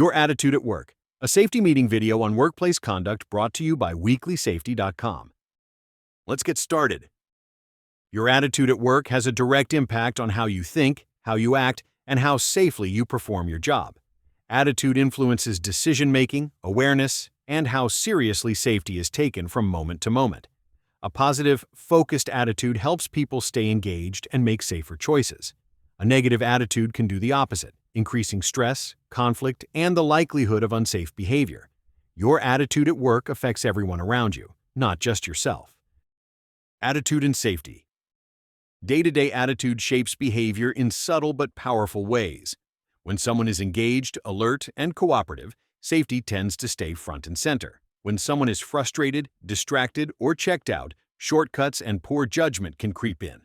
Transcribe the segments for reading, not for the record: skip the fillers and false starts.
Your Attitude at Work, a safety meeting video on workplace conduct brought to you by weeklysafety.com. Let's get started. Your attitude at work has a direct impact on how you think, how you act, and how safely you perform your job. Attitude influences decision-making, awareness, and how seriously safety is taken from moment to moment. A positive, focused attitude helps people stay engaged and make safer choices. A negative attitude can do the opposite, increasing stress, conflict, and the likelihood of unsafe behavior. Your attitude at work affects everyone around you, not just yourself. Attitude and safety. Day-to-day attitude shapes behavior in subtle but powerful ways. When someone is engaged, alert, and cooperative, safety tends to stay front and center. When someone is frustrated, distracted, or checked out, shortcuts and poor judgment can creep in.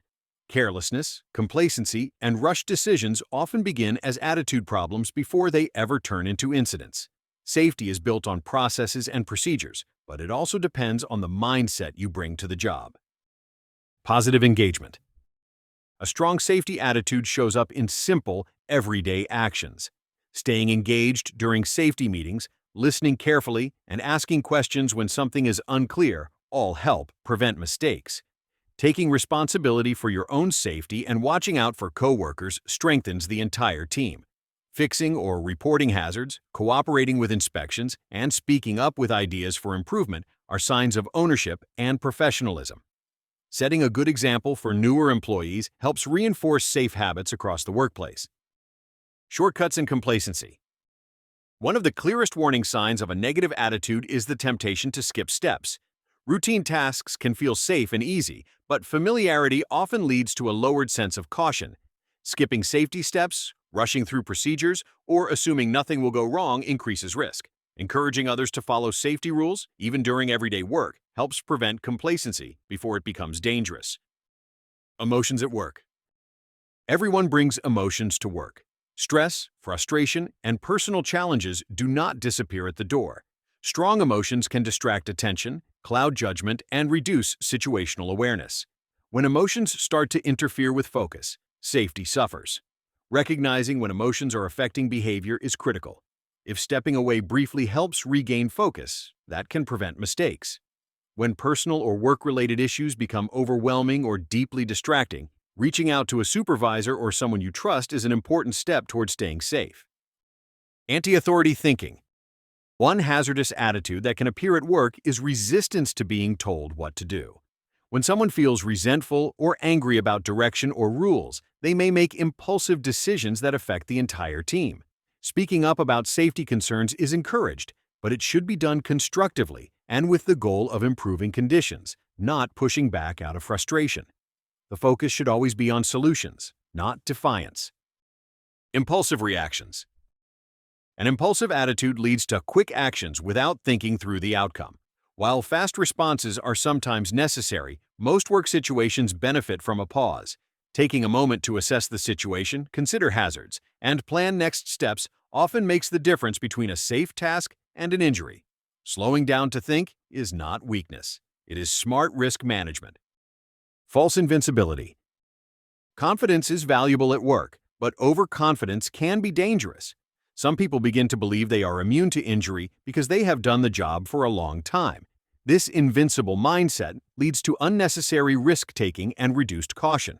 Carelessness, complacency, and rushed decisions often begin as attitude problems before they ever turn into incidents. Safety is built on processes and procedures, but it also depends on the mindset you bring to the job. Positive engagement. A strong safety attitude shows up in simple, everyday actions. Staying engaged during safety meetings, listening carefully, and asking questions when something is unclear all help prevent mistakes. Taking responsibility for your own safety and watching out for coworkers strengthens the entire team. Fixing or reporting hazards, cooperating with inspections, and speaking up with ideas for improvement are signs of ownership and professionalism. Setting a good example for newer employees helps reinforce safe habits across the workplace. Shortcuts and complacency. One of the clearest warning signs of a negative attitude is the temptation to skip steps. Routine tasks can feel safe and easy, but familiarity often leads to a lowered sense of caution. Skipping safety steps, rushing through procedures, or assuming nothing will go wrong increases risk. Encouraging others to follow safety rules, even during everyday work, helps prevent complacency before it becomes dangerous. Emotions at work. Everyone brings emotions to work. Stress, frustration, and personal challenges do not disappear at the door. Strong emotions can distract attention, cloud judgment, and reduce situational awareness. When emotions start to interfere with focus, safety suffers. Recognizing when emotions are affecting behavior is critical. If stepping away briefly helps regain focus, that can prevent mistakes. When personal or work-related issues become overwhelming or deeply distracting, reaching out to a supervisor or someone you trust is an important step toward staying safe. Anti-authority thinking. One hazardous attitude that can appear at work is resistance to being told what to do. When someone feels resentful or angry about direction or rules, they may make impulsive decisions that affect the entire team. Speaking up about safety concerns is encouraged, but it should be done constructively and with the goal of improving conditions, not pushing back out of frustration. The focus should always be on solutions, not defiance. Impulsive reactions. An impulsive attitude leads to quick actions without thinking through the outcome. While fast responses are sometimes necessary, most work situations benefit from a pause. Taking a moment to assess the situation, consider hazards, and plan next steps often makes the difference between a safe task and an injury. Slowing down to think is not weakness. It is smart risk management. False invincibility. Confidence is valuable at work, but overconfidence can be dangerous. Some people begin to believe they are immune to injury because they have done the job for a long time. This invincible mindset leads to unnecessary risk-taking and reduced caution.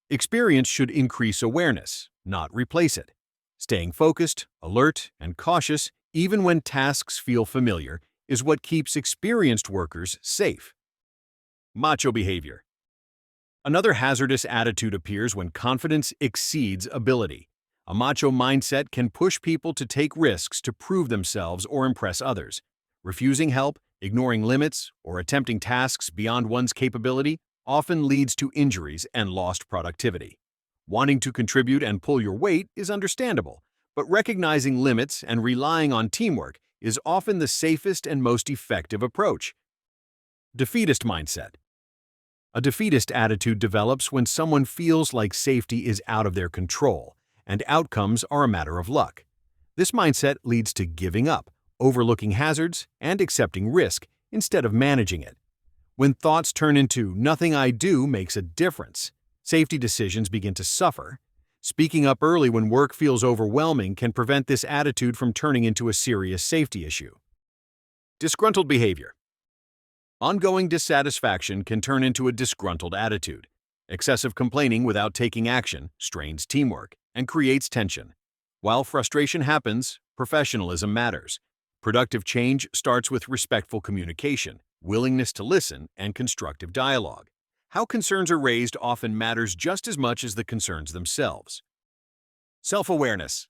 Experience should increase awareness, not replace it. Staying focused, alert, and cautious, even when tasks feel familiar, is what keeps experienced workers safe. Macho behavior. Another hazardous attitude appears when confidence exceeds ability. A macho mindset can push people to take risks to prove themselves or impress others. Refusing help, ignoring limits, or attempting tasks beyond one's capability often leads to injuries and lost productivity. Wanting to contribute and pull your weight is understandable, but recognizing limits and relying on teamwork is often the safest and most effective approach. Defeatist mindset. A defeatist attitude develops when someone feels like safety is out of their control and outcomes are a matter of luck. This mindset leads to giving up, overlooking hazards, and accepting risk instead of managing it. When thoughts turn into "nothing I do makes a difference," safety decisions begin to suffer. Speaking up early when work feels overwhelming can prevent this attitude from turning into a serious safety issue. Disgruntled behavior. Ongoing dissatisfaction can turn into a disgruntled attitude. Excessive complaining without taking action strains teamwork and creates tension. While frustration happens, professionalism matters. Productive change starts with respectful communication, willingness to listen, and constructive dialogue. How concerns are raised often matters just as much as the concerns themselves. Self-awareness.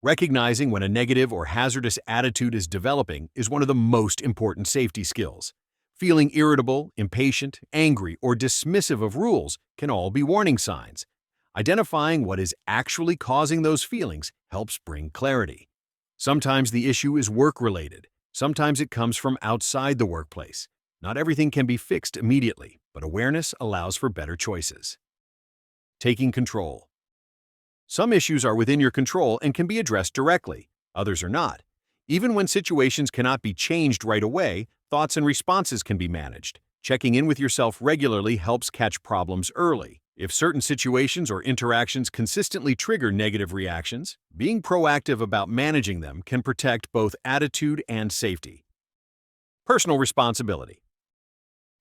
Recognizing when a negative or hazardous attitude is developing is one of the most important safety skills. Feeling irritable, impatient, angry, or dismissive of rules can all be warning signs. Identifying what is actually causing those feelings helps bring clarity. Sometimes the issue is work-related. Sometimes it comes from outside the workplace. Not everything can be fixed immediately, but awareness allows for better choices. Taking control. Some issues are within your control and can be addressed directly. Others are not. Even when situations cannot be changed right away, thoughts and responses can be managed. Checking in with yourself regularly helps catch problems early. If certain situations or interactions consistently trigger negative reactions, being proactive about managing them can protect both attitude and safety. Personal responsibility.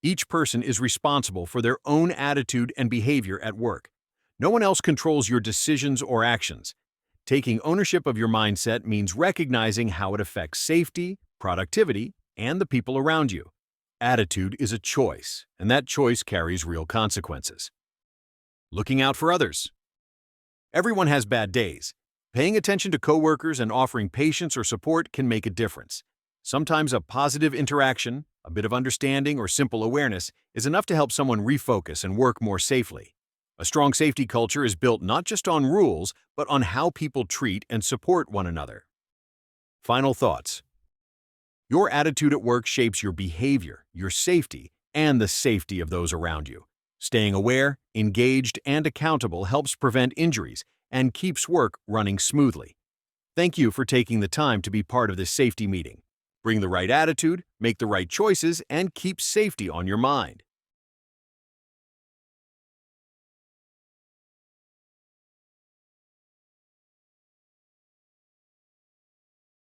Each person is responsible for their own attitude and behavior at work. No one else controls your decisions or actions. Taking ownership of your mindset means recognizing how it affects safety, productivity, and the people around you. Attitude is a choice, and that choice carries real consequences. Looking out for others. Everyone has bad days. Paying attention to coworkers and offering patience or support can make a difference. Sometimes a positive interaction, a bit of understanding, or simple awareness is enough to help someone refocus and work more safely. A strong safety culture is built not just on rules, but on how people treat and support one another. Final thoughts. Your attitude at work shapes your behavior, your safety, and the safety of those around you. Staying aware, engaged, and accountable helps prevent injuries and keeps work running smoothly. Thank you for taking the time to be part of this safety meeting. Bring the right attitude, make the right choices, and keep safety on your mind.